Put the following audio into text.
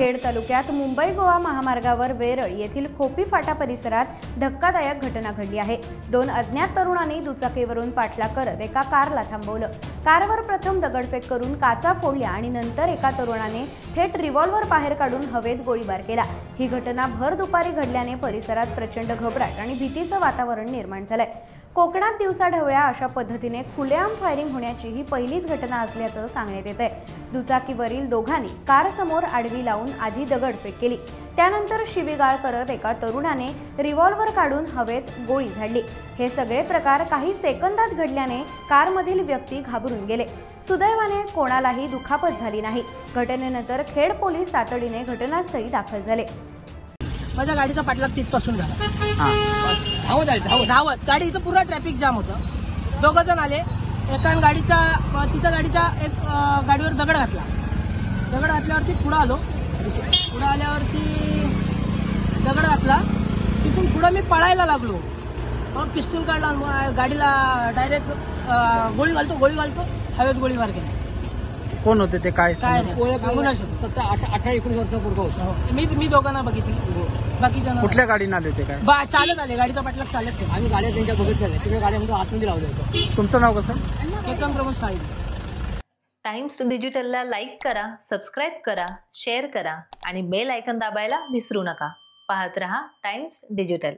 खेड तालुक्यात मुंबई गोवा महामार्गावर वेरळ येथील खोपी फाटा परिसरात धक्कादायक घटना घडली आहे। दोन अज्ञात तरुणांनी दुचाकीवरून पाठलाग करत एका कारला थांबवलं। कारवर प्रथम दगडफेक करून काचा फोडल्या आणि नंतर एका तरुणाने थेट रिव्हॉल्वर बाहेर काढून हवेत गोळीबार केला। ही घटना भर दुपारी घडल्याने परिसरात प्रचंड घबराट आणि भीतीचं वातावरण निर्माण झालंय। कोकणात दिवसाढवळ्या अशा पद्धतीने खुलेआम फायरिंग होण्याची ही पहिलीच घटना असल्याचं सांगण्यात येतंय। दुचाकीवरील दोघांनी कार समोर आडवी लावून आधी दगडफेक केली, त्यानंतर शिवीगाळ करत एका तरुणाने रिव्हॉल्वर काढून हवेत गोळी झाडली। हे सगळे प्रकार काही सेकंदात घडल्याने कारमधील व्यक्ती घाबरून गेले। सुदैवाने कोणालाही दुखापत झाली नाही। घटनेनंतर खेड पोलीस तातडीने घटनास्थळी दाखल झाले। माझ्या गाडीचा पाठलाग तिथपासून झाला। धावत गाडी इथं पूर्ण ट्रॅफिक जाम होतं। दोघं जण आले, एकाने गाडीच्या एक गाडीवर दगड घातला। दगड घातल्यावरती पुढे आलो, पुढे आल्यावरती दगड घातला। तिथून पुढे मी पळायला लागलो, मग पिस्तूल काढला, गाडीला डायरेक्ट गोळी घालतो हवेत गोळीबार केला। कोण होते ते? काय सांगू नाही शकत। 18-19 वर्षापूर्वी होतं। मी दोघांना बघितली, बाकीच्या कुठल्या गाडीने आले होते? काय चालत आले, गाडीचा पाठलाग चालत केला। आम्ही गाड्या त्यांच्या बघितल्या, तुम्ही गाड्यामध्ये आतमध्ये लावलं होतं। तुमचं नाव कसं? केतन प्रमोद साळी। टाइम्स डिजिटलला लाईक करा, सबस्क्राईब करा, शेअर करा आणि बेल आयकॉन दाबायला विसरू नका। पाहत रहा टाइम्स डिजिटल।